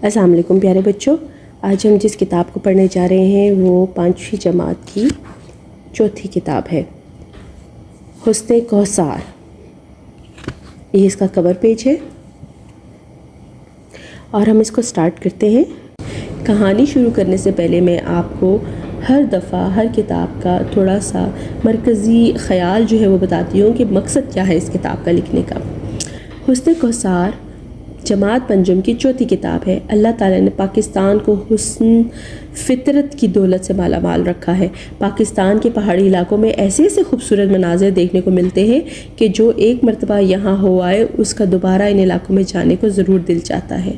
السلام علیکم پیارے بچوں، آج ہم جس کتاب کو پڑھنے جا رہے ہیں وہ 5ویں جماعت کی چوتھی کتاب ہے، حسن کوثر۔ یہ اس کا کور پیج ہے اور ہم اس کو سٹارٹ کرتے ہیں۔ کہانی شروع کرنے سے پہلے میں آپ کو ہر دفعہ ہر کتاب کا تھوڑا سا مرکزی خیال جو ہے وہ بتاتی ہوں کہ مقصد کیا ہے اس کتاب کا لکھنے کا۔ حسن کوثر جماعت پنجم کی چوتھی کتاب ہے۔ اللہ تعالیٰ نے پاکستان کو حسن فطرت کی دولت سے مالا مال رکھا ہے۔ پاکستان کے پہاڑی علاقوں میں ایسے ایسے خوبصورت مناظر دیکھنے کو ملتے ہیں کہ جو ایک مرتبہ یہاں ہو آئے اس کا دوبارہ ان علاقوں میں جانے کو ضرور دل چاہتا ہے۔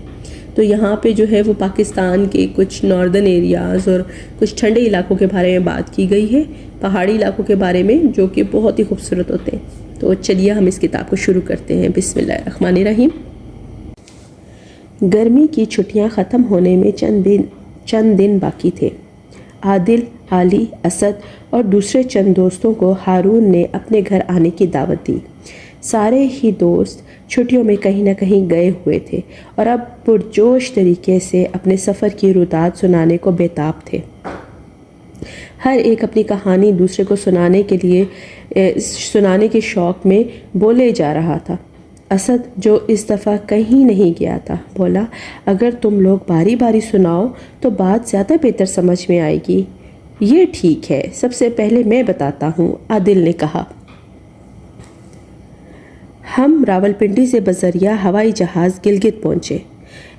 تو یہاں پہ جو ہے وہ پاکستان کے کچھ ناردرن ایریاز اور کچھ ٹھنڈے علاقوں کے بارے میں بات کی گئی ہے، پہاڑی علاقوں کے بارے میں جو کہ بہت ہی خوبصورت ہوتے ہیں۔ تو چلیے ہم اس کتاب کو شروع کرتے ہیں۔ بسم اللہ الرحمن الرحیم۔ گرمی کی چھٹیاں ختم ہونے میں چند دن باقی تھے۔ عادل، علی، اسد اور دوسرے چند دوستوں کو ہارون نے اپنے گھر آنے کی دعوت دی۔ سارے ہی دوست چھٹیوں میں کہیں نہ کہیں گئے ہوئے تھے اور اب پرجوش طریقے سے اپنے سفر کی رودات سنانے کو بیتاب تھے۔ ہر ایک اپنی کہانی دوسرے کو سنانے کے شوق میں بولے جا رہا تھا۔ اسد جو اس دفعہ کہیں نہیں گیا تھا بولا، اگر تم لوگ باری باری سناؤ تو بات زیادہ بہتر سمجھ میں آئے گی۔ یہ ٹھیک ہے، سب سے پہلے میں بتاتا ہوں، عادل نے کہا۔ ہم راولپنڈی سے بذریعہ ہوائی جہاز گلگت پہنچے۔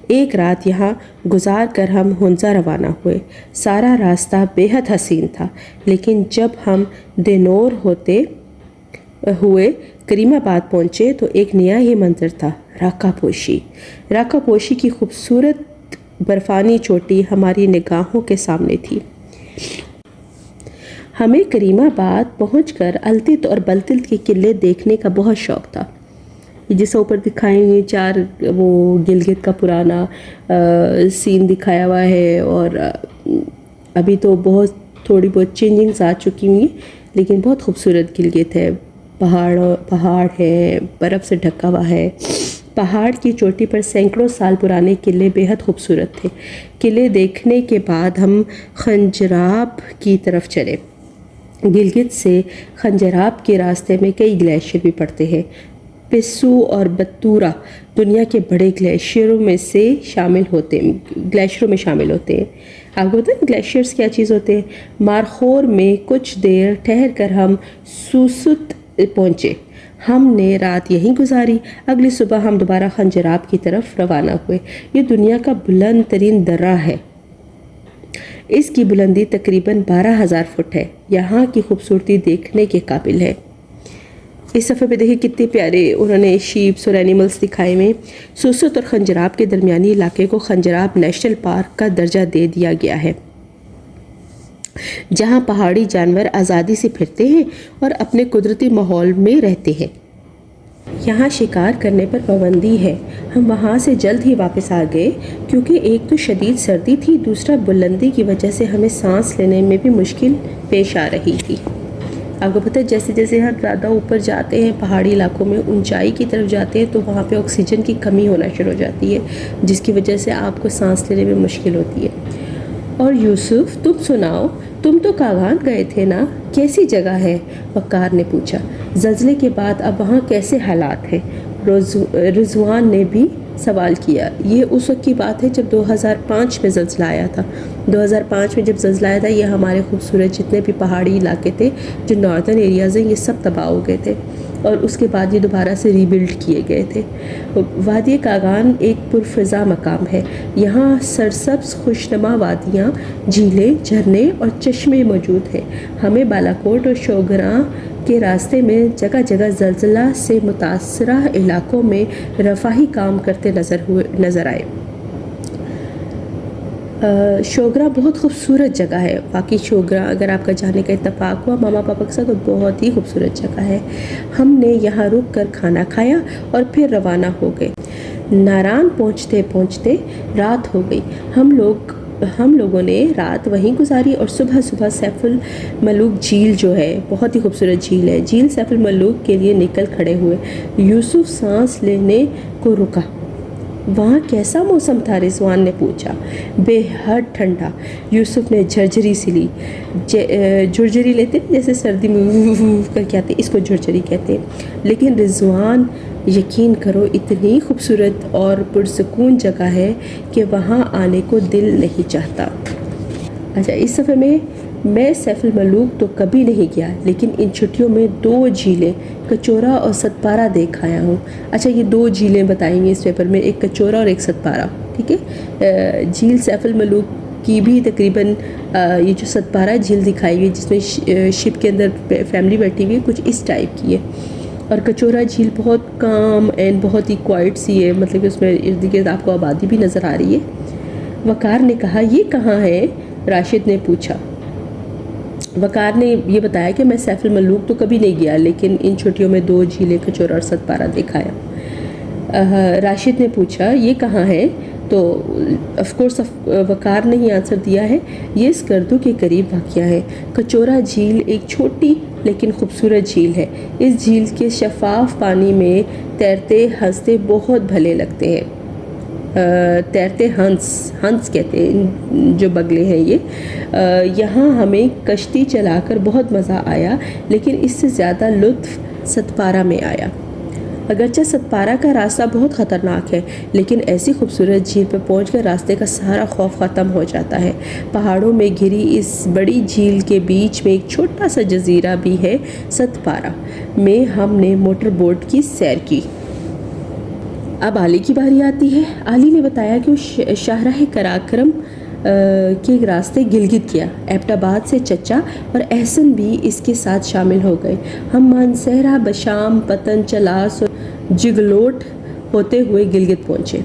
ایک رات یہاں گزار کر ہم ہنزا روانہ ہوئے۔ سارا راستہ بے حد حسین تھا، لیکن جب ہم دینور ہوتے ہوئے کریم آباد پہنچے تو ایک نیا ہی منظر تھا۔ راکا پوشی کی خوبصورت برفانی چوٹی ہماری نگاہوں کے سامنے تھی۔ ہمیں کریم آباد پہنچ کر التت اور بلتت کے قلعے دیکھنے کا بہت شوق تھا۔ جسے اوپر دکھائیں گے 4 وہ گلگت کا پرانا سین دکھایا ہوا ہے، اور ابھی تو تھوڑی بہت چینجنگز آ چکی ہوئی، لیکن بہت خوبصورت گلگت ہے۔ پہاڑ ہے، برف سے ڈھکا ہوا ہے۔ پہاڑ کی چوٹی پر سینکڑوں سال پرانے قلعے بے حد خوبصورت تھے۔ قلعے دیکھنے کے بعد ہم خنجراب کی طرف چلے۔ گلگت سے خنجراب کے راستے میں کئی گلیشیئر بھی پڑتے ہیں۔ پسو اور بتورا دنیا کے بڑے گلیشیئروں میں شامل ہوتے ہیں۔ آپ کو پتہ ہے گلیشیئرز کیا چیز ہوتے ہیں؟ مارخور میں کچھ دیر ٹھہر کر ہم سوست پہنچے۔ ہم نے رات یہیں گزاری۔ اگلی صبح ہم دوبارہ خنجراب کی طرف روانہ ہوئے۔ یہ دنیا کا بلند ترین درہ ہے۔ اس کی بلندی تقریباً 12,000 فٹ ہے۔ یہاں کی خوبصورتی دیکھنے کے قابل ہے۔ اس صفحے پہ دیکھیں کتنے پیارے انہوں نے شیپس اور اینیملز دکھائے ہوئے۔ سوست اور خنجراب کے درمیانی علاقے کو خنجراب نیشنل پارک کا درجہ دے دیا گیا ہے، جہاں پہاڑی جانور آزادی سے پھرتے ہیں اور اپنے قدرتی ماحول میں رہتے ہیں۔ یہاں شکار کرنے پر پابندی ہے۔ ہم وہاں سے جلد ہی واپس آ گئے کیونکہ ایک تو شدید سردی تھی، دوسرا بلندی کی وجہ سے ہمیں سانس لینے میں بھی مشکل پیش آ رہی تھی۔ آپ کو پتہ ہے جیسے جیسے ہم زیادہ اوپر جاتے ہیں، پہاڑی علاقوں میں اونچائی کی طرف جاتے ہیں، تو وہاں پہ آکسیجن کی کمی ہونا شروع ہو جاتی ہے، جس کی وجہ سے آپ کو سانس لینے میں مشکل ہوتی ہے۔ اور یوسف، تم سناؤ، تم تو کاغان گئے تھے نا، کیسی جگہ ہے؟ وقار نے پوچھا۔ زلزلے کے بعد اب وہاں کیسے حالات ہیں؟ رضوان نے بھی سوال کیا۔ یہ اس وقت کی بات ہے جب 2005 میں زلزلہ آیا تھا۔ 2005 میں جب زلزلہ آیا تھا، یہ ہمارے خوبصورت جتنے بھی پہاڑی علاقے تھے جو ناردرن ایریاز ہیں، یہ سب تباہ ہو گئے تھے اور اس کے بعد یہ دوبارہ سے ری بلڈ کیے گئے تھے۔ وادی کاغان ایک پرفضا مقام ہے۔ یہاں سرسبز خوشنما وادیاں، جھیلیں، جھرنے اور چشمے موجود ہیں۔ ہمیں بالاکوٹ اور شوگراں کے راستے میں جگہ جگہ زلزلہ سے متاثرہ علاقوں میں رفاہی کام کرتے نظر آئے۔ شوگراں بہت خوبصورت جگہ ہے۔ واقعی شوگراں اگر آپ کا جانے کا اتفاق ہوا ماما پاپا کے ساتھ تو بہت ہی خوبصورت جگہ ہے۔ ہم نے یہاں رک کر کھانا کھایا اور پھر روانہ ہو گئے۔ ناران پہنچتے پہنچتے رات ہو گئی۔ ہم لوگوں نے رات وہیں گزاری اور صبح سیف الملوک جھیل جو ہے بہت ہی خوبصورت جھیل ہے، جھیل سیف الملوک کے لیے نکل کھڑے ہوئے۔ یوسف سانس لینے کو رکا۔ وہاں کیسا موسم تھا؟ رضوان نے پوچھا۔ بے حد ٹھنڈا، یوسف نے جھرجھری سی لی۔ جھرجھری لیتے جیسے سردی میں کر کے آتے، اس کو جھرجھری کہتے ہیں۔ لیکن رضوان یقین کرو اتنی خوبصورت اور پرسکون جگہ ہے کہ وہاں آنے کو دل نہیں چاہتا۔ اچھا، اس صفحے میں سیف الملوک تو کبھی نہیں گیا، لیکن ان چھٹیوں میں 2 جھیلیں کچورا اور ستپارا دیکھ آیا ہوں۔ اچھا، یہ 2 جھیلیں بتائیں گے اس پیپر میں، ایک کچورا اور ایک ستپارا، ٹھیک ہے۔ جھیل سیف الملوک کی بھی تقریباً یہ جو ستپارا جھیل دکھائی ہوئی جس میں شپ کے اندر فیملی بیٹھی ہوئی ہے، کچھ اس ٹائپ کی ہے۔ اور کچورا جھیل بہت کام اینڈ بہت ہی کوائٹ سی ہے، مطلب کہ اس میں ارد گرد آپ کو آبادی بھی نظر آ رہی ہے۔ وقار نے کہا، یہ کہاں ہے؟ راشد نے پوچھا۔ وقار نے یہ بتایا کہ میں سیف الملوک تو کبھی نہیں گیا، لیکن ان چھٹیوں میں 2 جھیلیں کچورا اور ستپارا دکھایا۔ راشد نے پوچھا، یہ کہاں ہے؟ تو آف کورس وقار نے ہی آنسر دیا ہے، یہ اسکردو کے قریب واقع ہے۔ کچورا جھیل ایک چھوٹی لیکن خوبصورت جھیل ہے۔ اس جھیل کے شفاف پانی میں تیرتے ہنستے بہت بھلے لگتے ہیں۔ تیرتے ہنس کہتے ہیں جو بگلے ہیں یہ۔ یہاں ہمیں کشتی چلا کر بہت مزہ آیا، لیکن اس سے زیادہ لطف ستپارا میں آیا۔ اگرچہ ستپارا کا راستہ بہت خطرناک ہے، لیکن ایسی خوبصورت جھیل پر پہنچ کر راستے کا سارا خوف ختم ہو جاتا ہے۔ پہاڑوں میں گھری اس بڑی جھیل کے بیچ میں ایک چھوٹا سا جزیرہ بھی ہے۔ ستپارا میں ہم نے موٹر بوٹ کی سیر کی۔ اب علی کی باری آتی ہے۔ علی نے بتایا کہ وہ شاہراہ قراقرم کے راستے گلگت گیا۔ ایبٹ آباد سے چچا اور احسن بھی اس کے ساتھ شامل ہو گئے۔ ہم مانسہرہ، بشام، پتن چلاس اور جگلوٹ ہوتے ہوئے گلگت پہنچے۔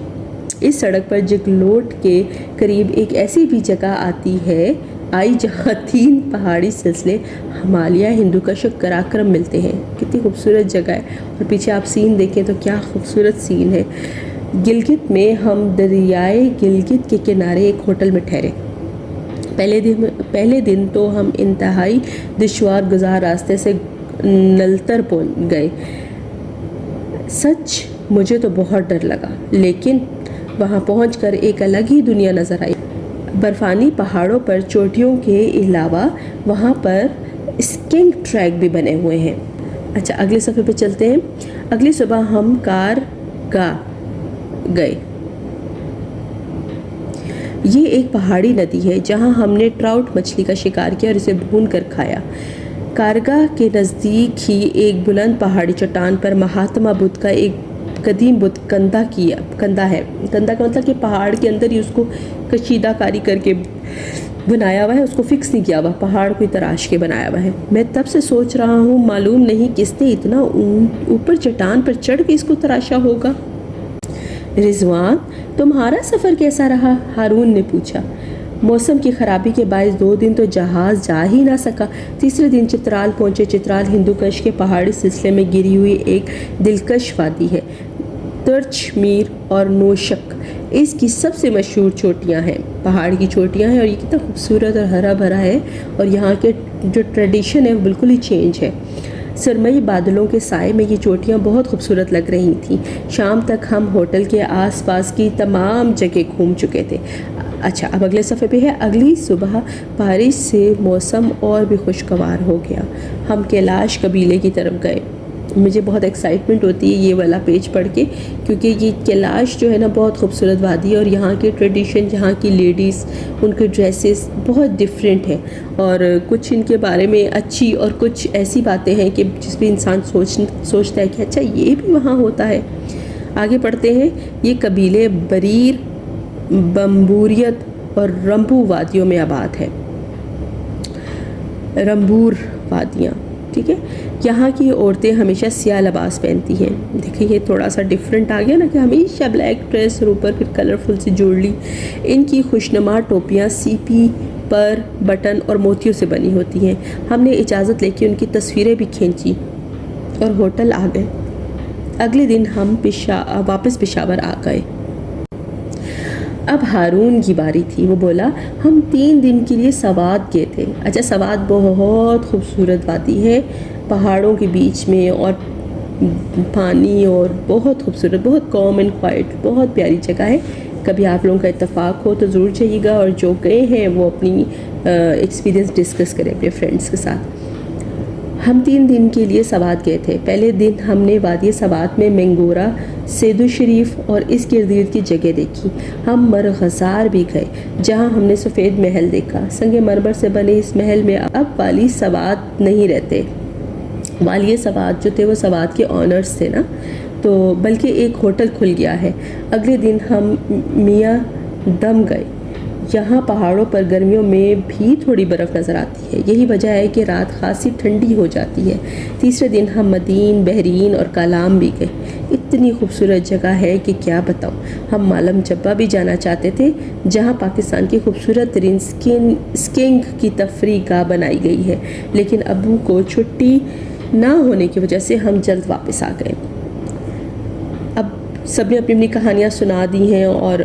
اس سڑک پر جگلوٹ کے قریب ایک ایسی بھی جگہ آئی جہاں 3 پہاڑی سلسلے ہمالیہ، ہندوکش اور قراقرم ملتے ہیں۔ کتنی خوبصورت جگہ ہے، اور پیچھے آپ سین دیکھیں تو کیا خوبصورت سین ہے۔ گلگت میں ہم دریائے گلگت کے کنارے ایک ہوٹل میں ٹھہرے۔ پہلے دن تو ہم انتہائی دشوار گزار راستے سے نلتر پہنچ گئے۔ سچ مجھے تو بہت ڈر لگا، لیکن وہاں پہنچ کر ایک الگ ہی دنیا نظر آئی۔ برفانی پہاڑوں پر چوٹیوں کے علاوہ وہاں پر اسکینگ ٹریک بھی بنے ہوئے ہیں۔ اچھا، اگلے صفحے پہ چلتے ہیں۔ اگلی صبح ہم کارگاہ گئے۔ یہ ایک پہاڑی ندی ہے جہاں ہم نے ٹراؤٹ مچھلی کا شکار کیا اور اسے بھون کر کھایا۔ کارگاہ کے نزدیک ہی ایک بلند پہاڑی چٹان پر مہاتما بدھ کا ایک قدیم بت کندہ ہے۔ کندہ کا مطلب کہ پہاڑ کے اندر ہی اس کو کشیدہ کاری کر کے بنایا ہوا ہے، اس کو فکس نہیں کیا ہوا، پہاڑ کو تراش کے بنایا ہوا ہے۔ میں تب سے سوچ رہا ہوں معلوم نہیں کس نے اتنا اوپر چٹان پر چڑھ کے اس کو تراشا ہوگا۔ رضوان، تمہارا سفر کیسا رہا؟ ہارون نے پوچھا۔ موسم کی خرابی کے باعث 2 دن تو جہاز جا ہی نہ سکا۔ تیسرے دن چترال پہنچے۔ چترال ہندوکش کے پہاڑی سلسلے میں گری ہوئی ایک دلکش وادی ہے۔ ترچ میر اور نوشک اس کی سب سے مشہور چوٹیاں ہیں، پہاڑ کی چوٹیاں ہیں، اور یہ کتنا خوبصورت اور ہرا بھرا ہے، اور یہاں کے جو ٹریڈیشن ہے وہ بالکل ہی چینج ہے۔ سرمئی بادلوں کے سائے میں یہ چوٹیاں بہت خوبصورت لگ رہی تھیں۔ شام تک ہم ہوٹل کے آس پاس کی تمام جگہ گھوم چکے تھے۔ اچھا، اب اگلے صفحے پہ ہے۔ اگلی صبح بارش سے موسم اور بھی خوشگوار ہو گیا۔ ہم کیلاش قبیلے کی طرف گئے۔ مجھے بہت ایکسائٹمنٹ ہوتی ہے یہ والا پیج پڑھ کے، کیونکہ یہ کیلاش جو ہے نا بہت خوبصورت وادی ہے، اور یہاں کے ٹریڈیشن، یہاں کی لیڈیز، ان کے ڈریسز بہت ڈفرینٹ ہیں، اور کچھ ان کے بارے میں اچھی اور کچھ ایسی باتیں ہیں کہ جس پہ انسان سوچتا ہے کہ اچھا یہ بھی وہاں ہوتا ہے۔ آگے پڑھتے ہیں۔ یہ قبیلے بریر، بمبوریت اور رمبو وادیوں میں آباد ہے۔ رمبور وادیاں، ٹھیک ہے۔ یہاں کی عورتیں ہمیشہ سیاہ لباس پہنتی ہیں۔ دیکھیں یہ تھوڑا سا ڈیفرنٹ آ گیا نا کہ ہمیشہ بلیک ڈریس اور اوپر پھر کلرفل سی جوڑلی۔ ان کی خوشنما ٹوپیاں سیپی پر بٹن اور موتیوں سے بنی ہوتی ہیں۔ ہم نے اجازت لے کے ان کی تصویریں بھی کھینچی اور ہوٹل آ گئے۔ اگلے دن ہم واپس پشاور آ گئے۔ اب ہارون کی باری تھی۔ وہ بولا، ہم 3 دن کے لیے سوات گئے تھے۔ اچھا، سوات بہت خوبصورت وادی ہے، پہاڑوں کے بیچ میں، اور پانی اور بہت خوبصورت، بہت کام اینڈ کوائٹ، بہت پیاری جگہ ہے. کبھی آپ لوگوں کا اتفاق ہو تو ضرور جائیے گا، اور جو گئے ہیں وہ اپنی ایکسپیرینس ڈسکس کریں اپنے فرینڈس کے ساتھ. ہم 3 دن کے لیے سوات گئے تھے. پہلے دن ہم نے وادی سوات میں مینگورہ، سیدو شریف اور اس کے ارد گرد کی جگہ دیکھی. ہم مرغزار بھی گئے جہاں ہم نے سفید محل دیکھا. سنگ مرمر سے بنے اس محل میں اب والی سوات نہیں رہتے. والی سوات جو تھے وہ سوات کے آنرز تھے نا، تو بلکہ ایک ہوٹل کھل گیا ہے. اگلے دن ہم میاں دم گئے. یہاں پہاڑوں پر گرمیوں میں بھی تھوڑی برف نظر آتی ہے، یہی وجہ ہے کہ رات خاصی ٹھنڈی ہو جاتی ہے. تیسرے دن ہم مدین، بحرین اور کالام بھی گئے. اتنی خوبصورت جگہ ہے کہ کیا بتاؤں. ہم مالم جبہ بھی جانا چاہتے تھے جہاں پاکستان کی خوبصورت ترین سکینگ کی تفریح گاہ بنائی گئی ہے، لیکن ابو کو چھٹی نہ ہونے کی وجہ سے ہم جلد واپس آ گئے. اب سب نے اپنی اپنی کہانیاں سنا دی ہیں، اور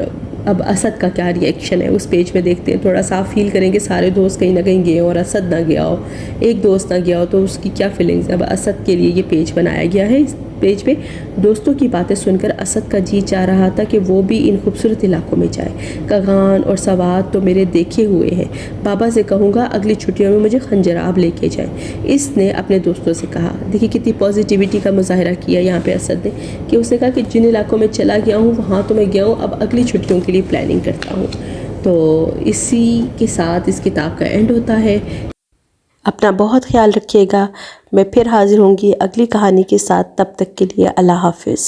اب اسد کا کیا ری ایکشن ہے اس پیج میں دیکھتے ہیں. تھوڑا سا فیل کریں گے سارے دوست کہیں نہ کہیں گئے ہوں اور اسد نہ گیا ہو، ایک دوست نہ گیا ہو تو اس کی کیا فیلنگز. اب اسد کے لیے یہ پیج بنایا گیا ہے. اس پیج پہ دوستوں کی باتیں سن کر اسد کا جی چاہ رہا تھا کہ وہ بھی ان خوبصورت علاقوں میں جائے. کغان اور سوات تو میرے دیکھے ہوئے ہیں، بابا سے کہوں گا اگلی چھٹیوں میں مجھے خنجراب لے کے جائیں. اس نے اپنے دوستوں سے کہا. دیکھیے کتنی پازیٹیوٹی کا مظاہرہ کیا یہاں پہ اسد نے، کہ اس نے کہا کہ جن علاقوں میں چلا گیا ہوں وہاں تو میں گیا ہوں، اب اگلی چھٹیوں کے لیے پلاننگ کرتا ہوں. تو اسی کے ساتھ اس کتاب کا اینڈ ہوتا ہے. اپنا بہت خیال رکھیے گا. میں پھر حاضر ہوں گی اگلی کہانی کے ساتھ. تب تک کے لیے اللہ حافظ.